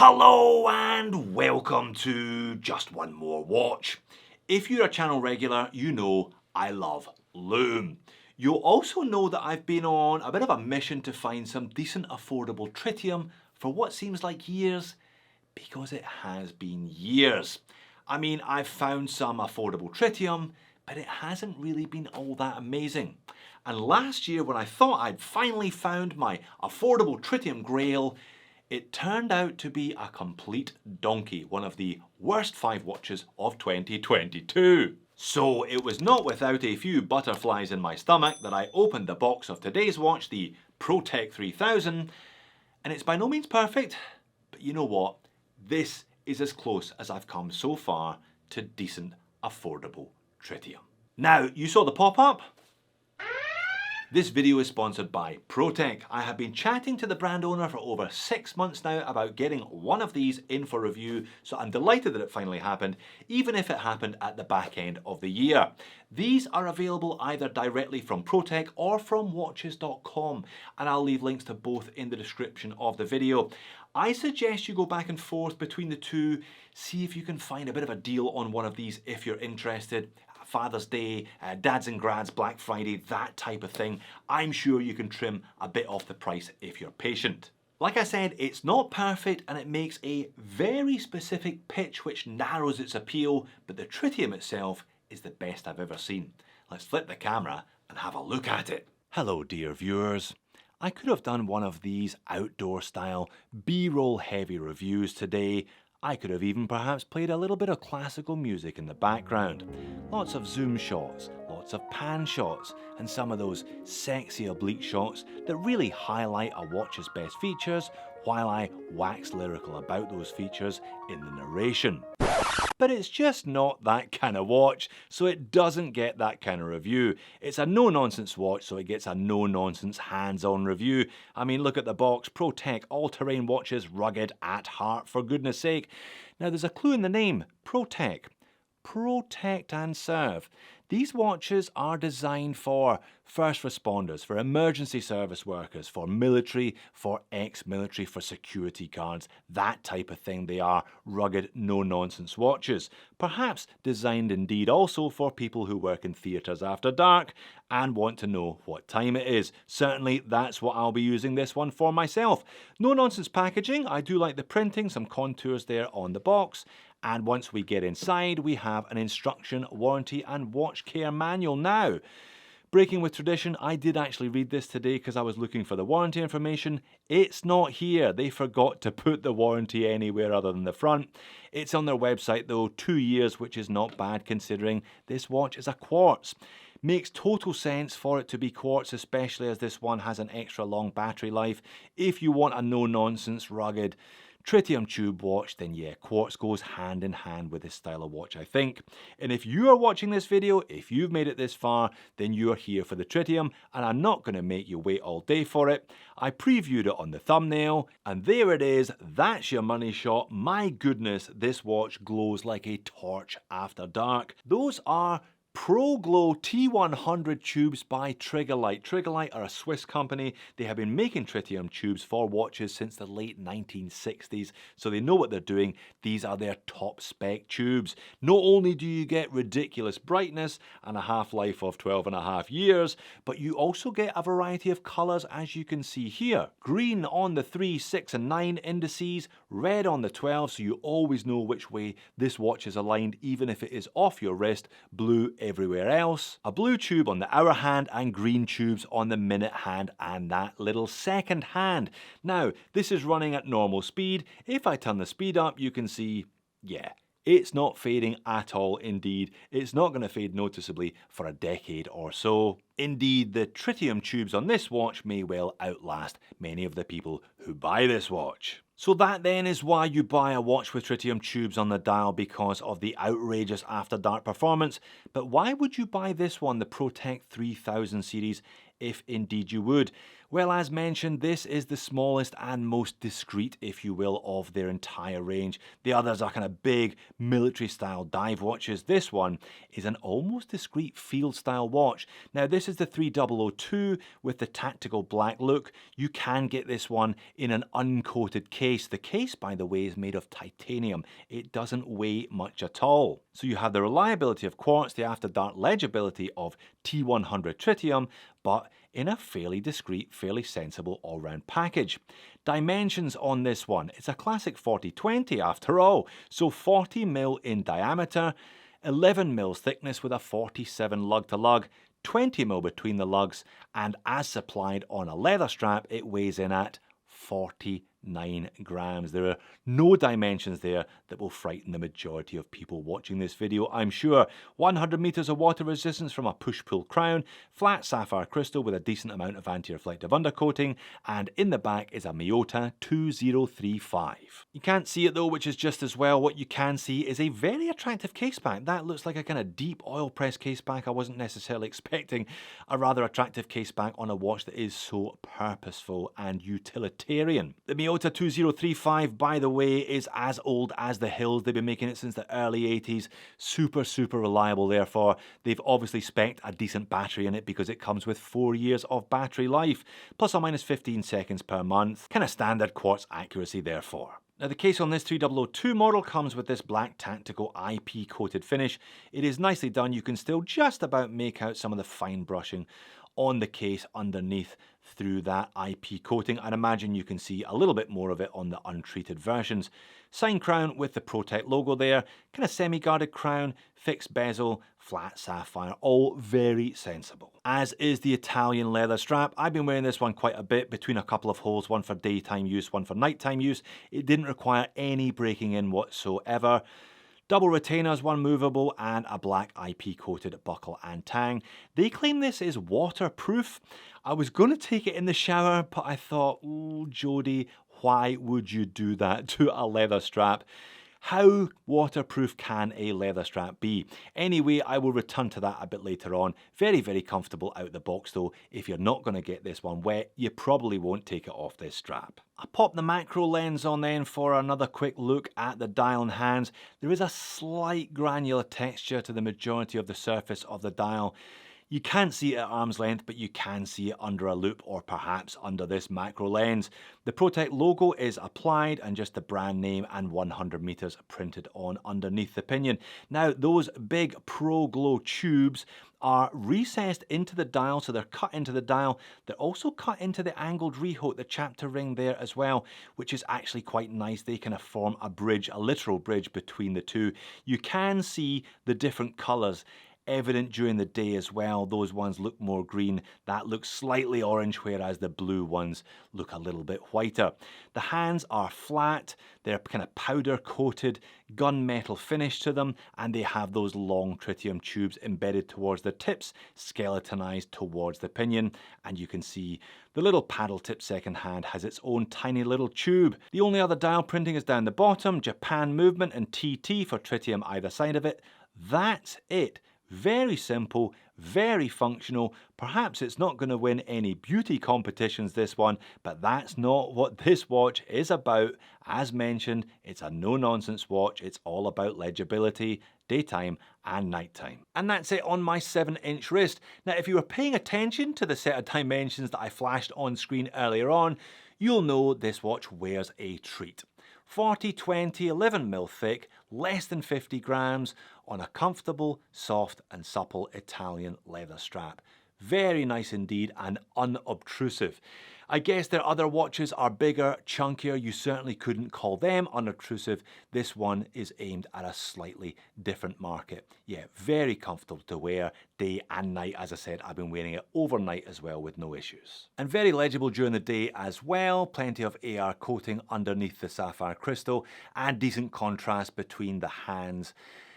Hello and welcome to Just One More Watch. If you're a channel regular, you know I love Lume. You'll also know that I've been on a bit of a mission to find some decent affordable tritium for what seems like years, because it has been years. I mean, I've found some affordable tritium, but it hasn't really been all that amazing. And last year, when I thought I'd finally found my affordable tritium grail, it turned out to be a complete donkey, one of the worst 5 watches of 2022. So it was not without a few butterflies in my stomach that I opened the box of today's watch, the ProTech 3000, and it's by no means perfect, but you know what? This is as close as I've come so far to decent, affordable tritium. Now, you saw the pop-up? This video is sponsored by ProTech. I have been chatting to the brand owner for over 6 months now about getting one of these in for review, so I'm delighted that it finally happened, even if it happened at the back end of the year. These are available either directly from ProTech or from watches.com, and I'll leave links to both in the description of the video. I suggest you go back and forth between the two, see if you can find a bit of a deal on one of these if you're interested. Father's Day, Dads and Grads, Black Friday, that type of thing. I'm sure you can trim a bit off the price if you're patient. Like I said, it's not perfect and it makes a very specific pitch which narrows its appeal, but the tritium itself is the best I've ever seen. Let's flip the camera and have a look at it. Hello dear viewers. I could have done one of these outdoor style B-roll heavy reviews today. I could have even perhaps played a little bit of classical music in the background. Lots of zoom shots, lots of pan shots, and some of those sexy oblique shots that really highlight a watch's best features while I wax lyrical about those features in the narration. But it's just not that kind of watch, so it doesn't get that kind of review. It's a no-nonsense watch, so it gets a no-nonsense hands-on review. I mean, look at the box. ProTech all-terrain watches, rugged at heart, for goodness sake. Now, there's a clue in the name, ProTech. Protect and serve. These watches are designed for first responders, for emergency service workers, for military, for ex-military, for security guards, that type of thing. They are rugged, no-nonsense watches. Perhaps designed indeed also for people who work in theatres after dark and want to know what time it is. Certainly that's what I'll be using this one for myself. No-nonsense packaging. I do like the printing, some contours there on the box. And once we get inside, we have an instruction, warranty and watch care manual. Now, breaking with tradition, I did actually read this today because I was looking for the warranty information. It's not here. They forgot to put the warranty anywhere other than the front. It's on their website though, 2 years, which is not bad considering this watch is a quartz. Makes total sense for it to be quartz, especially as this one has an extra long battery life. If you want a no-nonsense, rugged, tritium tube watch, then yeah, quartz goes hand in hand with this style of watch, I think. And if you are watching this video, if you've made it this far, then you're here for the tritium, and I'm not going to make you wait all day for it. I previewed it on the thumbnail, and there it is. That's your money shot. My goodness, this watch glows like a torch after dark. Those are ProGlow T100 tubes by Triggerlite. Triggerlite are a Swiss company. They have been making tritium tubes for watches since the late 1960s, so they know what they're doing. These are their top spec tubes. Not only do you get ridiculous brightness and a half-life of 12.5 years, but you also get a variety of colours, as you can see here. Green on the 3, 6 and 9 indices, red on the 12, so you always know which way this watch is aligned, even if it is off your wrist, blue everywhere else, a blue tube on the hour hand and green tubes on the minute hand and that little second hand. Now, this is running at normal speed. If I turn the speed up, you can see, yeah, it's not fading at all. Indeed, it's not going to fade noticeably for a decade or so. Indeed, the tritium tubes on this watch may well outlast many of the people who buy this watch. So that then is why you buy a watch with tritium tubes on the dial, because of the outrageous after dark performance. But why would you buy this one, the ProTech 3000 series, if indeed you would. Well, as mentioned, this is the smallest and most discreet, if you will, of their entire range. The others are kind of big military-style dive watches. This one is an almost discreet field-style watch. Now, this is the 3002 with the tactical black look. You can get this one in an uncoated case. The case, by the way, is made of titanium. It doesn't weigh much at all. So you have the reliability of quartz, the after-dark legibility of T100 tritium, but in a fairly discreet, fairly sensible all-round package. Dimensions on this one, it's a classic 40-20 after all, so 40mm in diameter, 11mm thickness with a 47 lug to lug, 20mm between the lugs, and as supplied on a leather strap, it weighs in at 49 grams. There are no dimensions there that will frighten the majority of people watching this video, I'm sure. 100 meters of water resistance from a push-pull crown, flat sapphire crystal with a decent amount of anti-reflective undercoating, and in the back is a Miyota 2035. You can't see it though, which is just as well. What you can see is a very attractive case back. That looks like a kind of deep oil press case back. I wasn't necessarily expecting a rather attractive case back on a watch that is so purposeful and utilitarian. The Miyota 2035, by the way, is as old as the hills. They've been making it since the early 80s. Super reliable, therefore. They've obviously spec'd a decent battery in it because it comes with 4 years of battery life, plus or minus 15 seconds per month. Kind of standard quartz accuracy, therefore. Now, the case on this 3002 model comes with this black tactical IP coated finish. It is nicely done. You can still just about make out some of the fine brushing on the case underneath through that IP coating. I'd imagine you can see a little bit more of it on the untreated versions. Sign crown with the Protect logo there, kind of semi-guarded crown, fixed bezel, flat sapphire, all very sensible. As is the Italian leather strap. I've been wearing this one quite a bit between a couple of holes, one for daytime use, one for nighttime use. It didn't require any breaking in whatsoever. Double retainers, one movable, and a black IP coated buckle and tang. They claim this is waterproof. I was going to take it in the shower, but I thought, oh, Jody, why would you do that to a leather strap? How waterproof can a leather strap be? Anyway, I will return to that a bit later on. Very comfortable out the box though. If you're not going to get this one wet, you probably won't take it off this strap. I pop the macro lens on then for another quick look at the dial and hands. There is a slight granular texture to the majority of the surface of the dial. You can't see it at arm's length, but you can see it under a loupe or perhaps under this macro lens. The Protect logo is applied and just the brand name and 100 meters printed on underneath the pinion. Now, those big Pro Glow tubes are recessed into the dial, so they're cut into the dial. They're also cut into the angled rehaut, the chapter ring there as well, which is actually quite nice. They kind of form a bridge, a literal bridge between the two. You can see the different colors evident during the day as well. Those ones look more green, that looks slightly orange, whereas the blue ones look a little bit whiter. The hands are flat, they're kind of powder coated, gunmetal finish to them, and they have those long tritium tubes embedded towards the tips, skeletonized towards the pinion, and you can see the little paddle tip second hand has its own tiny little tube. The only other dial printing is down the bottom, Japan movement and TT for tritium either side of it. That's it. Very simple, very functional. Perhaps it's not going to win any beauty competitions, this one, but that's not what this watch is about. As mentioned, it's a no-nonsense watch. It's all about legibility, daytime and nighttime. And that's it on my 7-inch wrist. Now, if you were paying attention to the set of dimensions that I flashed on screen earlier on, you'll know this watch wears a treat. 40-20, 11mm thick, less than 50 grams on a comfortable, soft and supple Italian leather strap. Very nice indeed and unobtrusive. I guess their other watches are bigger, chunkier. You certainly couldn't call them unobtrusive. This one is aimed at a slightly different market. Yeah, very comfortable to wear day and night. As I said, I've been wearing it overnight as well with no issues. And very legible during the day as well. Plenty of AR coating underneath the sapphire crystal and decent contrast between the hands.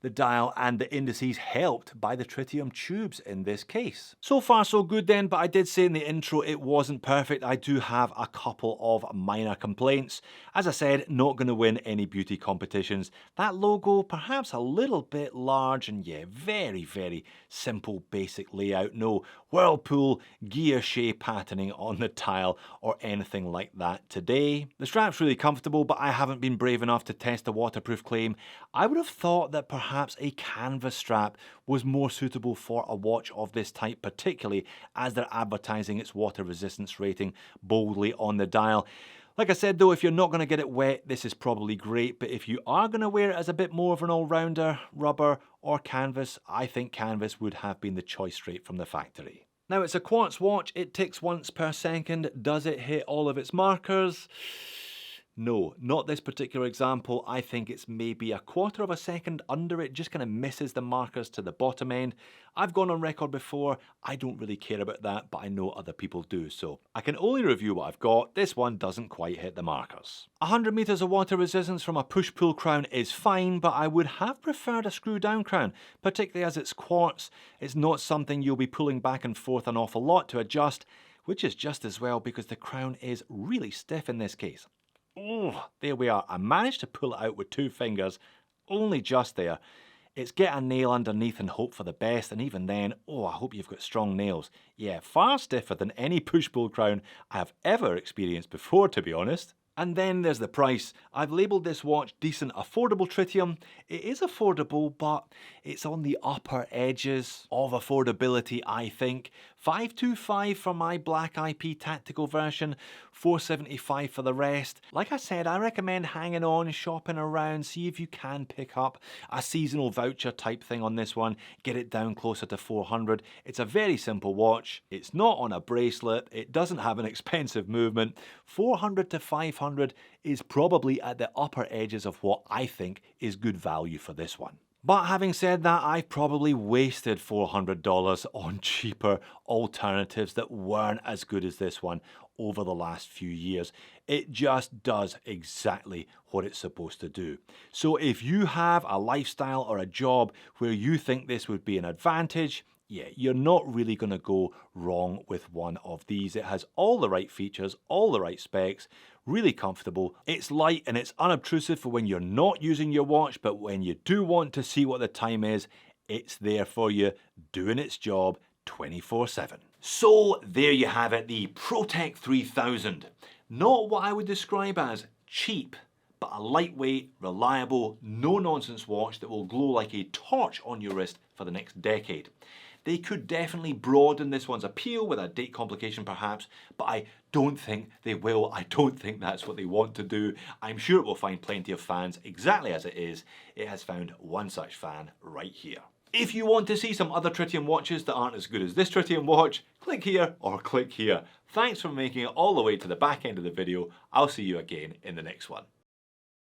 the dial and the indices helped by the tritium tubes in this case. So far so good then, but I did say in the intro it wasn't perfect. I do have a couple of minor complaints. As I said, not going to win any beauty competitions. That logo perhaps a little bit large, and yeah, very, very simple basic layout. No Whirlpool gear shape patterning on the tile or anything like that today. The strap's really comfortable, but I haven't been brave enough to test the waterproof claim. I would have thought that perhaps a canvas strap was more suitable for a watch of this type, particularly as they're advertising its water resistance rating boldly on the dial. Like I said though, if you're not going to get it wet, this is probably great, but if you are going to wear it as a bit more of an all-rounder, rubber or canvas, I think canvas would have been the choice straight from the factory. Now it's a quartz watch, it ticks once per second. Does it hit all of its markers? No, not this particular example. I think it's maybe a quarter of a second under it, just kind of misses the markers to the bottom end. I've gone on record before, I don't really care about that, but I know other people do, so I can only review what I've got. This one doesn't quite hit the markers. 100 meters of water resistance from a push-pull crown is fine, but I would have preferred a screw-down crown, particularly as it's quartz. It's not something you'll be pulling back and forth an awful lot to adjust, which is just as well because the crown is really stiff in this case. Oh, there we are. I managed to pull it out with 2 fingers, only just there. It's get a nail underneath and hope for the best, and even then, oh, I hope you've got strong nails. Yeah, far stiffer than any push-pull crown I have ever experienced before, to be honest. And then there's the price. I've labelled this watch decent affordable tritium. It is affordable, but it's on the upper edges of affordability, I think. $525 for my black IP tactical version, $475 for the rest. Like I said, I recommend hanging on, shopping around, see if you can pick up a seasonal voucher type thing on this one, get it down closer to $400. It's a very simple watch. It's not on a bracelet. It doesn't have an expensive movement. $400 to $500 is probably at the upper edges of what I think is good value for this one. But having said that, I've probably wasted $400 on cheaper alternatives that weren't as good as this one over the last few years. It just does exactly what it's supposed to do. So if you have a lifestyle or a job where you think this would be an advantage, yeah, you're not really going to go wrong with one of these. It has all the right features, all the right specs, really comfortable. It's light and it's unobtrusive for when you're not using your watch, but when you do want to see what the time is, it's there for you, doing its job 24/7. So there you have it, the ProTech 3000. Not what I would describe as cheap, but a lightweight, reliable, no-nonsense watch that will glow like a torch on your wrist for the next decade. They could definitely broaden this one's appeal with a date complication perhaps, but I don't think they will. I don't think that's what they want to do. I'm sure it will find plenty of fans exactly as it is. It has found one such fan right here. If you want to see some other tritium watches that aren't as good as this tritium watch, click here or click here. Thanks for making it all the way to the back end of the video. I'll see you again in the next one.